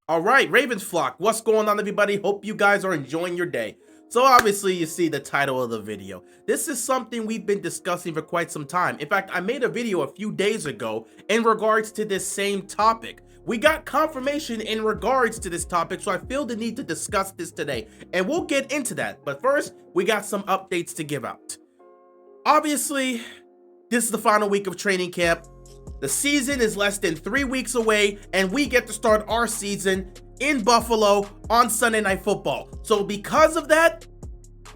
All right, Ravens flock, what's going on, everybody? Hope you guys are enjoying your day. So obviously you see the title of the video. This is something we've been discussing for quite some time. In fact, I made a video a few days ago in regards to this same topic. We got confirmation in regards to this topic, so I feel the need to discuss this today, and we'll get into that. But first, we got some updates to give out. Obviously, this is the final week of training camp. The season is less than 3 weeks away, and we get to start our season in Buffalo on Sunday Night Football. So because of that,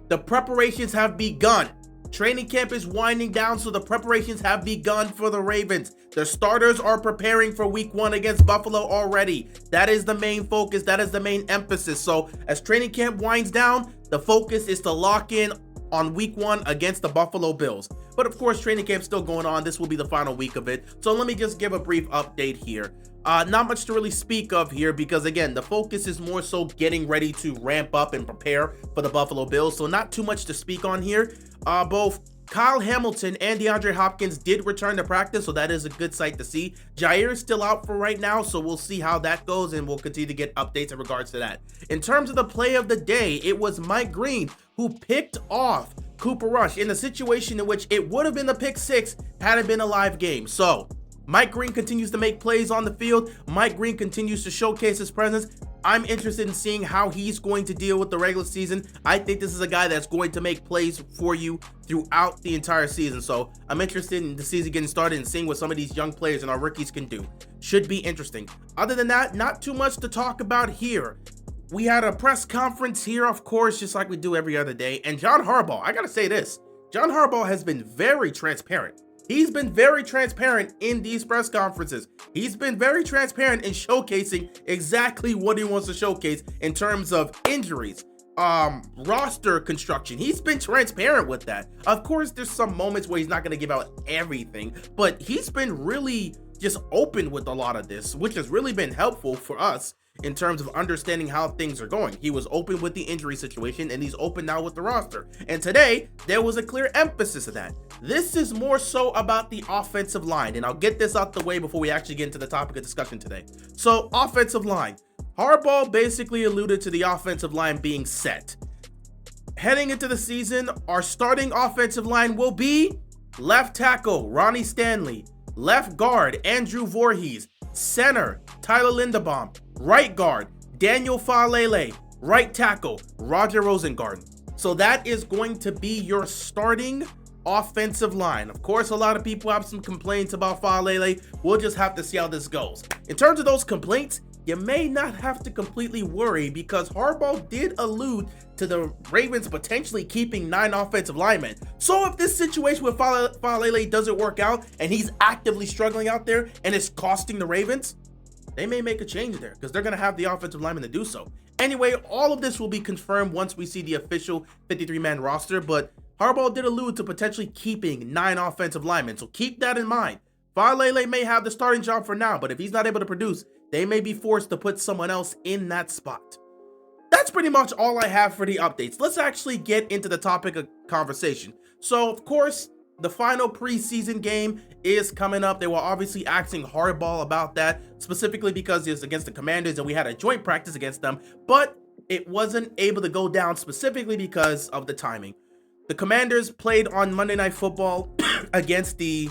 the preparations have begun. Training camp is winding down, so the preparations have begun for the Ravens. The starters are preparing for week 1 against Buffalo already. That is the main focus. That is the main emphasis. So as training camp winds down, the focus is to lock in on week 1 against the Buffalo Bills. But of course, training camp's still going on. This will be the final week of it. So let me just give a brief update here. Not much to really speak of here because, again, the focus is more so getting ready to ramp up and prepare for the Buffalo Bills. So not too much to speak on here. Both Kyle Hamilton and DeAndre Hopkins did return to practice, so that is a good sight to see. Jair is still out for right now, so we'll see how that goes, and we'll continue to get updates in regards to that. In terms of the play of the day, it was Mike Green who picked off Cooper Rush in a situation in which it would have been the pick 6 had it been a live game. So Mike Green continues to make plays on the field. Mike Green continues to showcase his presence. I'm interested in seeing how he's going to deal with the regular season. I think this is a guy that's going to make plays for you throughout the entire season. So I'm interested in the season getting started and seeing what some of these young players and our rookies can do. Should be interesting. Other than that, not too much to talk about here. We had a press conference here, of course, just like we do every other day. And John Harbaugh, I gotta say this, John Harbaugh has been very transparent. He's been very transparent in these press conferences. He's been very transparent in showcasing exactly what he wants to showcase in terms of injuries, roster construction. He's been transparent with that. Of course, there's some moments where he's not going to give out everything, but he's been really just open with a lot of this, which has really been helpful for us in terms of understanding how things are going. He was open with the injury situation, and he's open now with the roster. And today, there was a clear emphasis of that. This is more so about the offensive line, and I'll get this out the way before we actually get into the topic of discussion today. So, offensive line. Harbaugh basically alluded to the offensive line being set. Heading into the season, our starting offensive line will be left tackle, Ronnie Stanley, left guard, Andrew Voorhees, center, Tyler Linderbaum, right guard, Daniel Faalele, right tackle, Roger Rosengarten. So that is going to be your starting offensive line. Of course, a lot of people have some complaints about Faalele. We'll just have to see how this goes. In terms of those complaints, you may not have to completely worry because Harbaugh did allude to the Ravens potentially keeping 9 offensive linemen. So if this situation with Faalele doesn't work out and he's actively struggling out there and it's costing the Ravens, they may make a change there because they're going to have the offensive linemen to do so. Anyway, all of this will be confirmed once we see the official 53-man roster, but Harbaugh did allude to potentially keeping 9 offensive linemen, so keep that in mind. Faalele may have the starting job for now, but if he's not able to produce, they may be forced to put someone else in that spot. That's pretty much all I have for the updates. Let's actually get into the topic of conversation. So, of course, the final preseason game is coming up. They were obviously asking Harbaugh about that, specifically because it's against the Commanders and we had a joint practice against them, but it wasn't able to go down specifically because of the timing. The Commanders played on Monday Night Football against the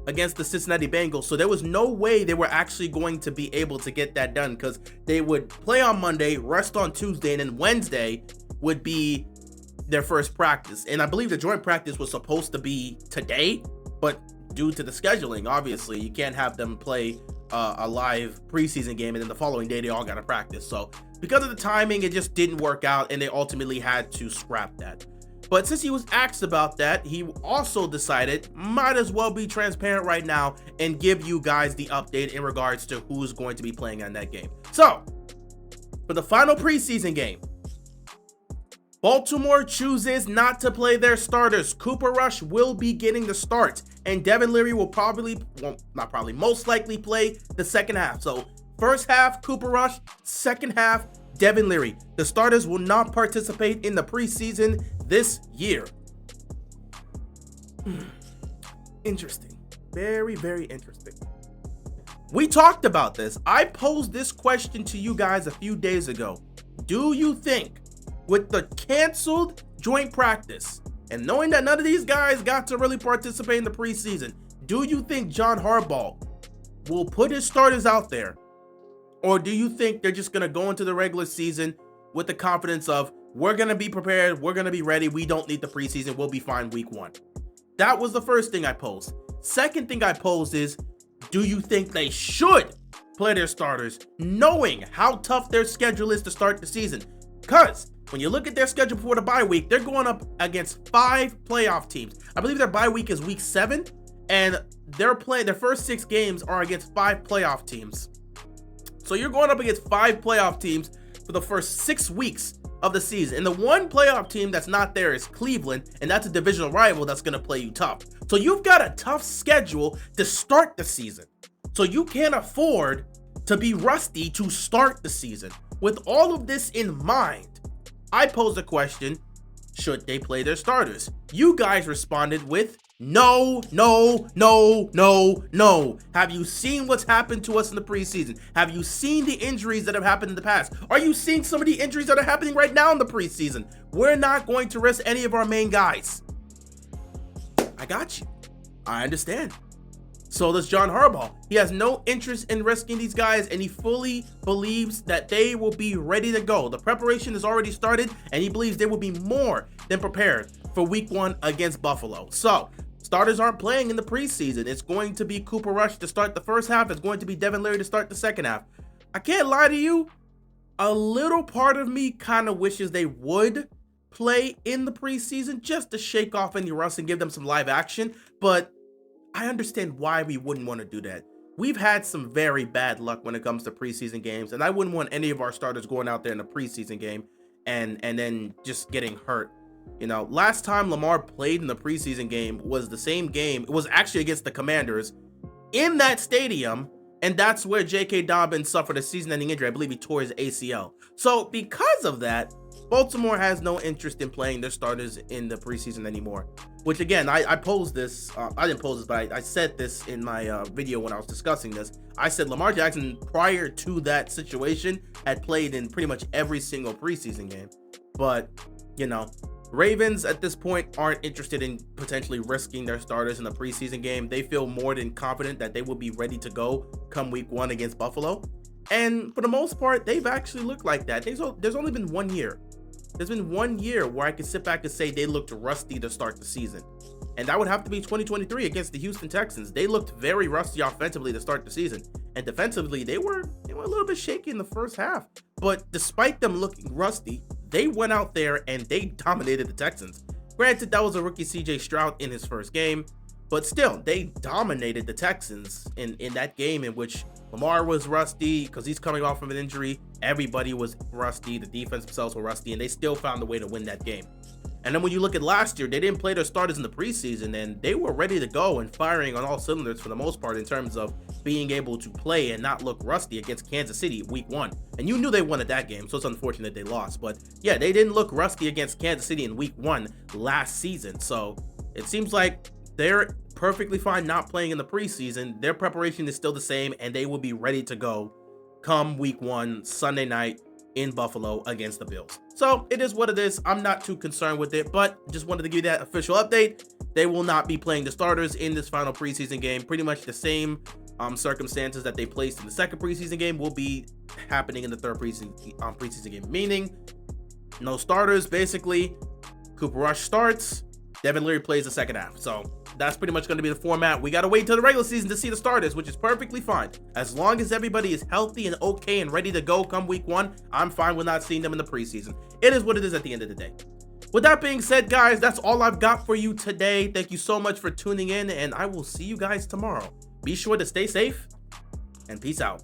Cincinnati Bengals, so there was no way they were actually going to be able to get that done because they would play on Monday, rest on Tuesday, and then Wednesday would be their first practice. And I believe the joint practice was supposed to be today, but due to the scheduling, obviously, you can't have them play a live preseason game and then the following day they all got to practice. So because of the timing, it just didn't work out and they ultimately had to scrap that. But since he was asked about that, he also decided might as well be transparent right now and give you guys the update in regards to who's going to be playing on that game. So, for the final preseason game, Baltimore chooses not to play their starters. Cooper Rush will be getting the start, and Devin Leary will most likely play the second half. So, first half, Cooper Rush, second half, Devin Leary. The starters will not participate in the preseason this year. Interesting. Very, very interesting. We talked about this. I posed this question to you guys a few days ago. Do you think with the canceled joint practice and knowing that none of these guys got to really participate in the preseason, do you think John Harbaugh will put his starters out there? Or do you think they're just going to go into the regular season with the confidence of, we're going to be prepared, we're going to be ready, we don't need the preseason, we'll be fine week 1? That was the first thing I posed. Second thing I posed is, do you think they should play their starters knowing how tough their schedule is to start the season? Because when you look at their schedule before the bye week, they're going up against 5 playoff teams. I believe their bye week is week 7, and their first 6 games are against 5 playoff teams. So you're going up against 5 playoff teams for the first 6 weeks of the season. And the one playoff team that's not there is Cleveland, and that's a divisional rival that's going to play you tough. So you've got a tough schedule to start the season. So you can't afford to be rusty to start the season. With all of this in mind, I posed a question, should they play their starters? You guys responded with no, no, no, no, no. Have you seen what's happened to us in the preseason? Have you seen the injuries that have happened in the past? Are you seeing some of the injuries that are happening right now in the preseason? We're not going to risk any of our main guys. I got you. I understand. So does John Harbaugh. He has no interest in risking these guys, and he fully believes that they will be ready to go. The preparation has already started, and he believes they will be more than prepared for week 1 against Buffalo. So starters aren't playing in the preseason. It's going to be Cooper Rush to start the first half. It's going to be Devin Leary to start the second half. I can't lie to you. A little part of me kind of wishes they would play in the preseason just to shake off any rust and give them some live action. But I understand why we wouldn't want to do that. We've had some very bad luck when it comes to preseason games, and I wouldn't want any of our starters going out there in a preseason game and then just getting hurt. You know, last time Lamar played in the preseason game was the same game. It was actually against the Commanders in that stadium, and that's where J.K. Dobbins suffered a season-ending injury. I believe he tore his ACL. So because of that, Baltimore has no interest in playing their starters in the preseason anymore. Which again, I posed this, I didn't pose this, but I said this in my video when I was discussing this. I said Lamar Jackson, prior to that situation, had played in pretty much every single preseason game. But, you know, Ravens at this point aren't interested in potentially risking their starters in a preseason game. They feel more than confident that they will be ready to go come week 1 against Buffalo. And for the most part, they've actually looked like that. There's only been 1 year. There's been 1 year where I can sit back and say they looked rusty to start the season. And that would have to be 2023 against the Houston Texans. They looked very rusty offensively to start the season. And defensively, they were a little bit shaky in the first half. But despite them looking rusty, they went out there and they dominated the Texans. Granted, that was a rookie CJ Stroud in his first game. But still, they dominated the Texans in that game in which Lamar was rusty because he's coming off of an injury. Everybody was rusty. The defense themselves were rusty, and they still found a way to win that game. And then when you look at last year, they didn't play their starters in the preseason, and they were ready to go and firing on all cylinders for the most part in terms of being able to play and not look rusty against Kansas City week 1. And you knew they wanted that game, so it's unfortunate they lost. But yeah, they didn't look rusty against Kansas City in week 1 last season. So it seems like they're perfectly fine not playing in the preseason. Their preparation is still the same, and they will be ready to go come week 1 Sunday night in Buffalo against the Bills. So it is what it is. I'm not too concerned with it, but just wanted to give you that official update. They will not be playing the starters in this final preseason game. Pretty much the same circumstances that they placed in the second preseason game will be happening in the third preseason game, meaning no starters. Basically, Cooper Rush starts, Devin Leary plays the second half. So that's pretty much going to be the format. We got to wait until the regular season to see the starters, which is perfectly fine. As long as everybody is healthy and okay and ready to go come week 1, I'm fine with not seeing them in the preseason. It is what it is at the end of the day. With that being said, guys, that's all I've got for you today. Thank you so much for tuning in, and I will see you guys tomorrow. Be sure to stay safe, and peace out.